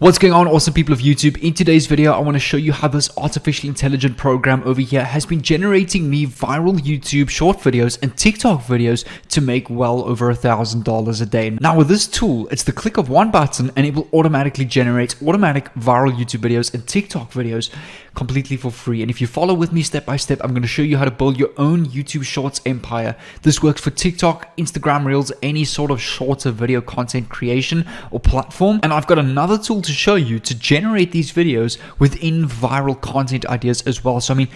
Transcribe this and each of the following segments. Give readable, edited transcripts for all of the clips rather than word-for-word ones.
What's going on, awesome people of YouTube? In today's video, I want to show you how this artificial intelligence program over here has been generating me viral YouTube short videos and TikTok videos to make well over $1,000 a day. Now with this tool, it's the click of one button and it will automatically generate automatic viral YouTube videos and TikTok videos completely for free. And if you follow with me step by step, I'm going to show you how to build your own YouTube Shorts empire. This works for TikTok, Instagram Reels, any sort of shorter video content creation or platform. And I've got another tool to show you to generate these videos within viral content ideas as well. So I mean,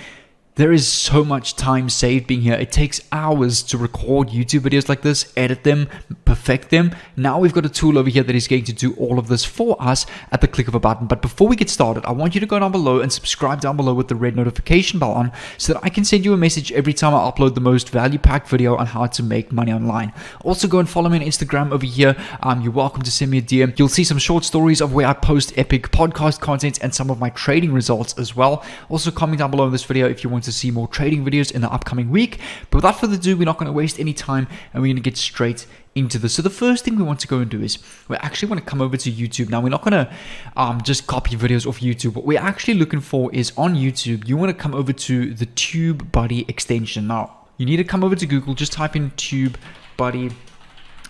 there is so much time saved being here. It takes hours to record YouTube videos like this, edit them, perfect them. Now we've got a tool over here that is going to do all of this for us at the click of a button. But before we get started, I want you to go down below and subscribe down below with the red notification bell on so that I can send you a message every time I upload the most value-packed video on how to make money online. Also go and follow me on Instagram over here. You're welcome to send me a DM. You'll see some short stories of where I post epic podcast content and some of my trading results as well. Also comment down below in this video if you want to see more trading videos in the upcoming week. But without further ado, we're not going to waste any time and we're going to get straight into this. So the first thing we want to go and do is we actually want to come over to YouTube. Now we're not going to just copy videos off YouTube. What we're actually looking for is on YouTube, you want to come over to the TubeBuddy extension. Now you need to come over to Google, just type in TubeBuddy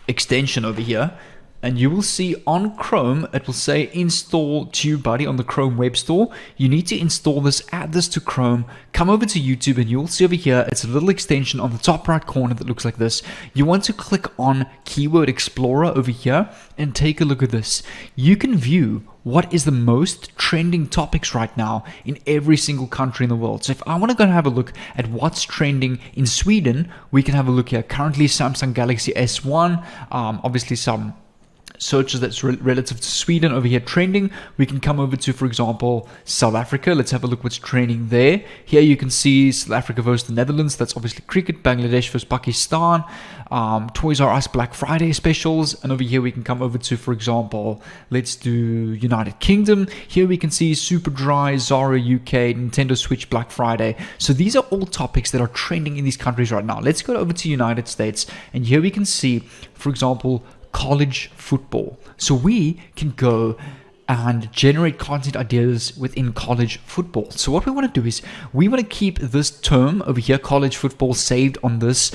extension over here. And you will see on Chrome, it will say install TubeBuddy on the Chrome Web Store. You need to install this, add this to Chrome, come over to YouTube, and you'll see over here, it's a little extension on the top right corner that looks like this. You want to click on Keyword Explorer over here and take a look at this. You can view what is the most trending topics right now in every single country in the world. So if I want to go and have a look at what's trending in Sweden, we can have a look here. Currently Samsung Galaxy S1, obviously some searches that's relative to Sweden over here trending. We can come over to, for example, South Africa. Let's have a look what's trending there. Here you can see South Africa versus the Netherlands. That's obviously cricket. Bangladesh versus Pakistan. Toys R Us Black Friday specials. And over here we can come over to, for example, let's do United Kingdom. Here we can see Superdry, Zara UK, Nintendo Switch Black Friday. So these are all topics that are trending in these countries right now. Let's go over to United States. And here we can see, for example, college football. So we can go and generate content ideas within college football. So what we want to do is we want to keep this term over here, college football, saved on this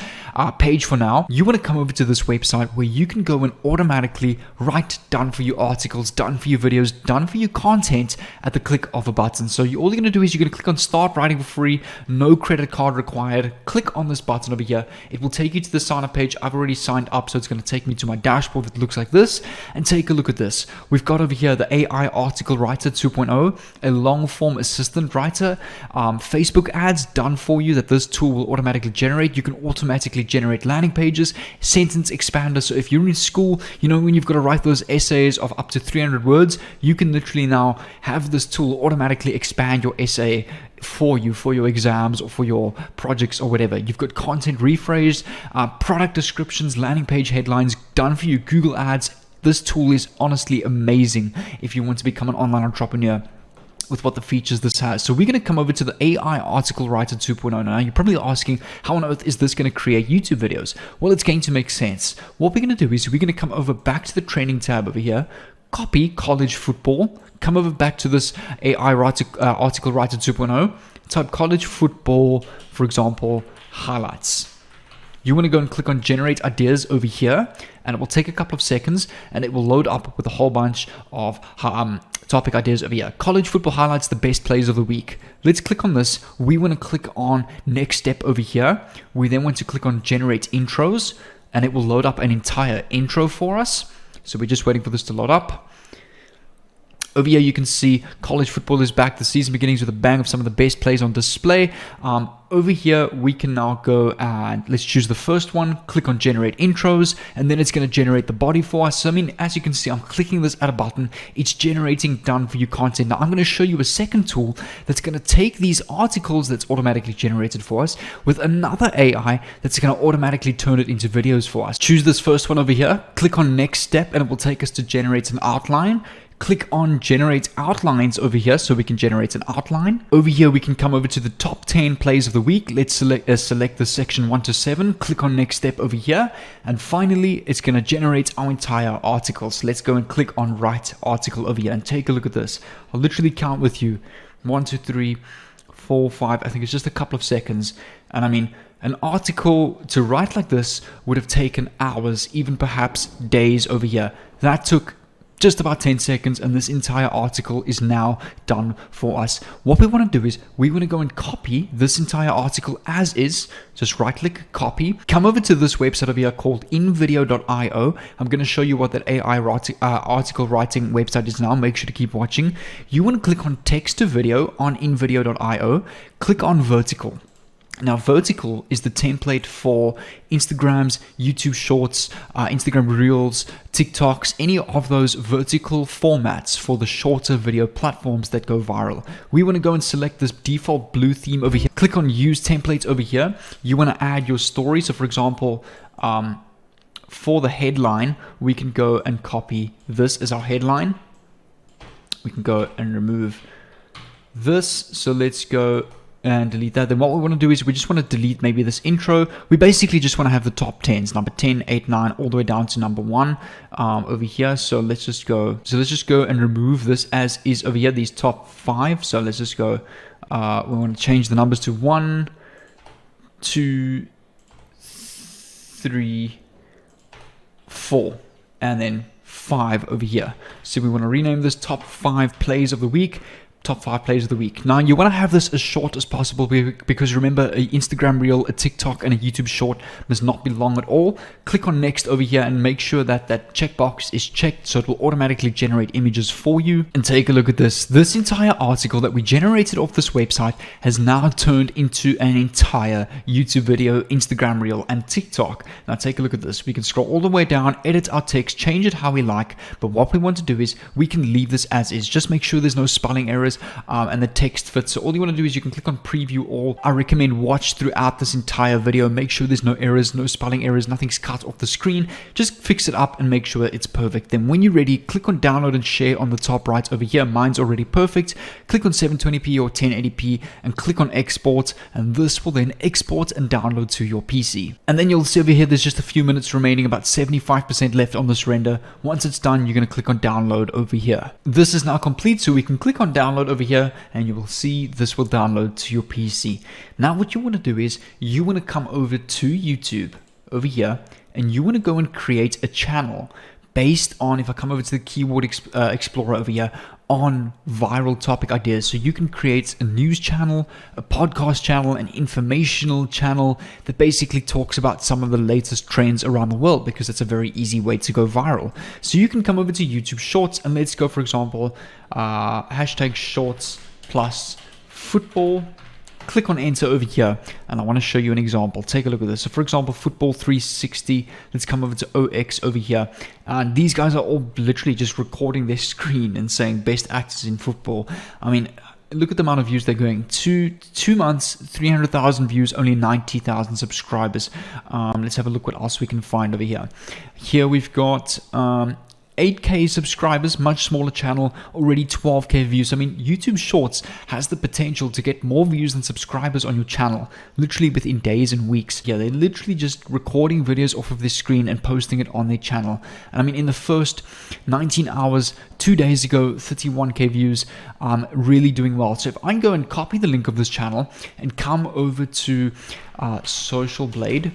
page for now. You want to come over to this website where you can go and automatically write done for you articles, done for you videos, done for you content at the click of a button. So all you're going to do is you're going to click on start writing for free, no credit card required. Click on this button over here. It will take you to the sign up page. I've already signed up, so it's going to take me to my dashboard that looks like this. And take a look at this. We've got over here the AI Article Writer 2.0, a long form assistant writer, Facebook ads done for you that this tool will automatically generate. You can automatically generate landing pages, sentence expander. So if you're in school, you know, when you've got to write those essays of up to 300 words, you can literally now have this tool automatically expand your essay for you, for your exams or for your projects or whatever. You've got content rephrased, product descriptions, landing page headlines done for you, Google ads. This tool is honestly amazing if you want to become an online entrepreneur with what the features this has. So we're going to come over to the AI Article Writer 2.0. Now you're probably asking, how on earth is this going to create YouTube videos? Well, it's going to make sense. What we're going to do is we're going to come over back to the training tab over here, copy college football, come over back to this AI Article Writer 2.0, type college football, for example, highlights. You want to go and click on generate ideas over here, and it will take a couple of seconds and it will load up with a whole bunch of topic ideas over here. College football highlights, the best plays of the week. Let's click on this. We want to click on next step over here. We then want to click on generate intros, and it will load up an entire intro for us. So we're just waiting for this to load up. Over here, you can see college football is back. The season beginnings with a bang of some of the best plays on display. Over here, we can now go and let's choose the first one, click on generate intros, and then it's going to generate the body for us. So, I mean, as you can see, I'm clicking this at a button. It's generating done for you content. Now, I'm going to show you a second tool that's going to take these articles that's automatically generated for us with another AI that's going to automatically turn it into videos for us. Choose this first one over here, click on next step, and it will take us to generate an outline. click on generate outlines over here so we can generate an outline. Over here we can come over to the top 10 plays of the week. Let's select the section 1 to 7, click on next step over here, and finally it's going to generate our entire article. So let's go and click on write article over here and take a look at this. I'll literally count with you 1 2 3 4 5. I think it's just a couple of seconds, and I mean, an article to write like this would have taken hours, even perhaps days over here. That took just about 10 seconds, and this entire article is now done for us. What we want to do is we want to go and copy this entire article as is. Just right click, copy, come over to this website over here called invideo.io. I'm going to show you what that AI article writing website is now. Make sure to keep watching. You want to click on text to video on invideo.io, click on vertical. Now, vertical is the template for Instagrams, YouTube Shorts, Instagram Reels, TikToks, any of those vertical formats for the shorter video platforms that go viral. We want to go and select this default blue theme over here. Click on use templates over here. You want to add your story. So for example, for the headline, we can go and copy this as our headline. We can go and remove this. So let's go and delete that. Then what we want to do is we just want to delete maybe this intro. We basically just want to have the top 10s, number 10, 8, 9, all the way down to number 1 over here. So let's just go and remove this as is over here, these top 5. So let's just go, we want to change the numbers to 1, 2, 3, 4, and then 5 over here. So we want to rename this top 5 plays of the week. Top 5 plays of the week. Now you want to have this as short as possible because remember, an Instagram Reel, a TikTok, and a YouTube Short must not be long at all. Click on next over here and make sure that that checkbox is checked so it will automatically generate images for you. And take a look at this. This entire article that we generated off this website has now turned into an entire YouTube video, Instagram Reel, and TikTok. Now take a look at this. We can scroll all the way down, edit our text, change it how we like, but what we want to do is we can leave this as is. Just make sure there's no spelling errors and the text fits. So all you want to do is you can click on preview all. I recommend watch throughout this entire video. Make sure there's no errors, no spelling errors, nothing's cut off the screen. Just fix it up and make sure it's perfect. Then when you're ready, click on download and share on the top right over here. Mine's already perfect. Click on 720p or 1080p and click on export, and this will then export and download to your PC. And then you'll see over here there's just a few minutes remaining, about 75% left on this render. Once it's done, you're going to click on download over here. This is now complete, so we can click on download over here and you will see this will download to your PC. Now what you want to do is you want to come over to YouTube over here and you want to go and create a channel based on, if I come over to the keyword explorer over here, on viral topic ideas. So you can create a news channel, a podcast channel, an informational channel that basically talks about some of the latest trends around the world, because it's a very easy way to go viral. So you can come over to YouTube Shorts and let's go, for example, hashtag shorts plus football. Click on enter over here and I want to show you an example. Take a look at this. So for example, football 360, let's come over to OX over here, and these guys are all literally just recording their screen and saying best actors in football. I mean, look at the amount of views they're going. Two months, 300,000 views, only 90,000 subscribers. Let's have a look what else we can find over here. Here we've got 8K subscribers, much smaller channel, already 12K views. I mean, YouTube Shorts has the potential to get more views than subscribers on your channel, literally within days and weeks. Yeah, they're literally just recording videos off of this screen and posting it on their channel. And I mean, in the first 19 hours, 2 days ago, 31K views, really doing well. So if I go and copy the link of this channel and come over to Social Blade,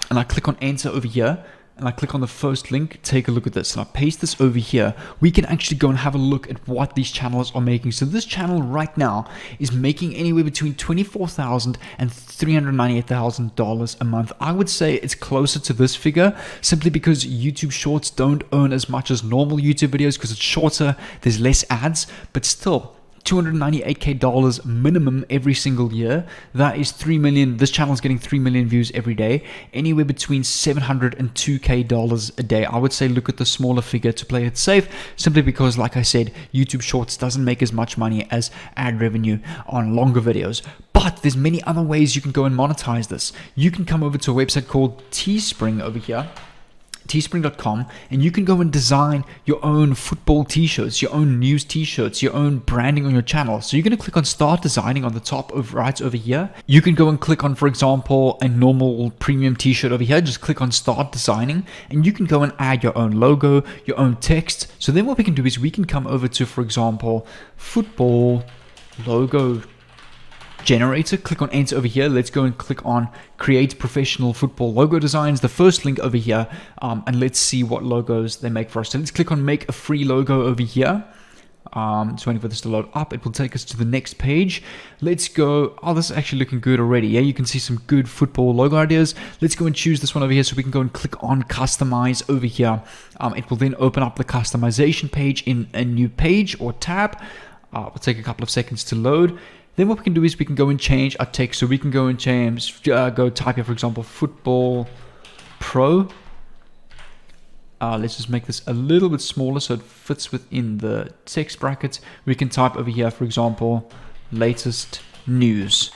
and I click on enter over here, and I click on the first link, take a look at this, and I paste this over here, we can actually go and have a look at what these channels are making. So this channel right now is making anywhere between $24,000 and $398,000 a month. I would say it's closer to this figure simply because YouTube Shorts don't earn as much as normal YouTube videos because it's shorter, there's less ads, but still, $298K minimum every single year. That is 3 million. This channel is getting 3 million views every day, anywhere between $700 and $2K a day. I would say look at the smaller figure to play it safe, simply because, like I said, YouTube Shorts doesn't make as much money as ad revenue on longer videos. But there's many other ways you can go and monetize this. You can come over to a website called Teespring over here. teespring.com, and you can go and design your own football t-shirts, your own news t-shirts, your own branding on your channel. So you're going to click on start designing on the top of right over here. You can go and click on, for example, a normal premium t-shirt over here. Just click on start designing, and you can go and add your own logo, your own text. So then what we can do is we can come over to, for example, football logo generator, click on enter over here. Let's go and click on create professional football logo designs, the first link over here, and let's see what logos they make for us. So let's click on make a free logo over here. Just waiting for this to load up. It will take us to the next page. Let's go. Oh, this is actually looking good already. Yeah, you can see some good football logo ideas. Let's go and choose this one over here, so we can go and click on customize over here. It will then open up the customization page in a new page or tab. It'll take a couple of seconds to load. Then what we can do is we can go and change our text. So we can go and change, go type here, for example, football pro. Let's just make this a little bit smaller so it fits within the text brackets. We can type over here, for example, latest news.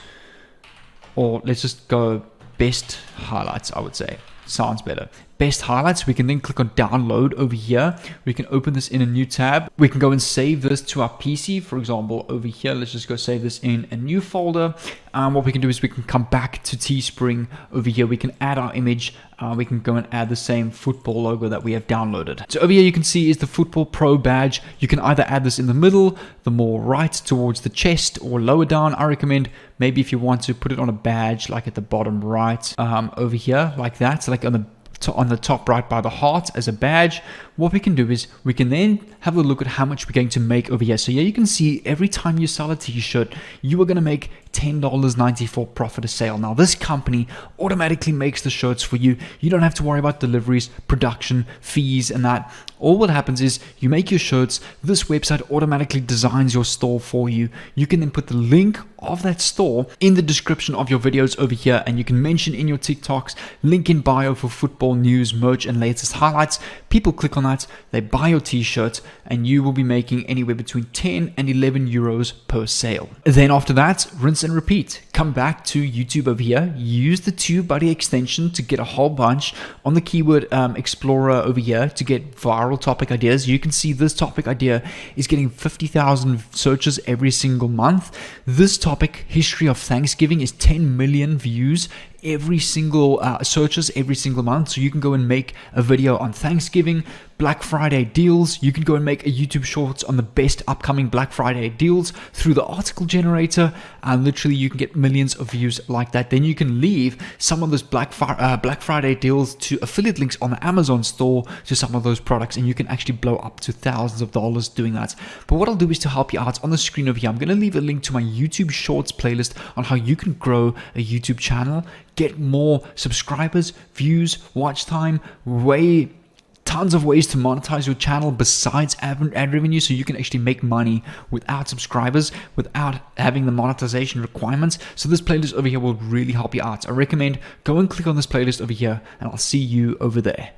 Or let's just go best highlights, I would say. Sounds better. Best highlights. We can then click on download over here. We can open this in a new tab. We can go and save this to our PC, for example, over here. Let's just go save this in a new folder. What we can do is we can come back to Teespring over here. We can add our image. We can go and add the same football logo that we have downloaded. So over here you can see is the Football Pro badge. You can either add this in the middle, the more right towards the chest, or lower down. I recommend maybe if you want to put it on a badge like at the bottom right over here like that. So like on the top right by the heart as a badge. What we can do is we can then have a look at how much we're going to make over here. So yeah, you can see every time you sell a t-shirt, you are going to make $10.94 profit a sale. Now this company automatically makes the shirts for you. You don't have to worry about deliveries, production, fees, and that. All what happens is you make your shirts, this website automatically designs your store for you. You can then put the link of that store in the description of your videos over here, and you can mention in your TikToks, link in bio for football news, merch, and latest highlights. People click on that, they buy your t-shirt, and you will be making anywhere between 10 and 11 euros per sale. Then after that, rinse and repeat. Come back to YouTube over here, use the TubeBuddy extension to get a whole bunch on the keyword explorer over here to get viral topic ideas. You can see this topic idea is getting 50,000 searches every single month. This topic, history of Thanksgiving, is 10 million views every single searches every single month. So you can go and make a video on Thanksgiving, Black Friday deals. You can go and make a YouTube shorts on the best upcoming Black Friday deals through the article generator, and literally you can get millions of views like that. Then you can leave some of those Black Friday deals to affiliate links on the Amazon store to some of those products, and you can actually blow up to thousands of dollars doing that. But what I'll do is to help you out on the screen over here, I'm going to leave a link to my YouTube shorts playlist on how you can grow a YouTube channel, get more subscribers, views, watch time, tons of ways to monetize your channel besides ad revenue, so you can actually make money without subscribers, without having the monetization requirements. So this playlist over here will really help you out. I recommend go and click on this playlist over here, and I'll see you over there.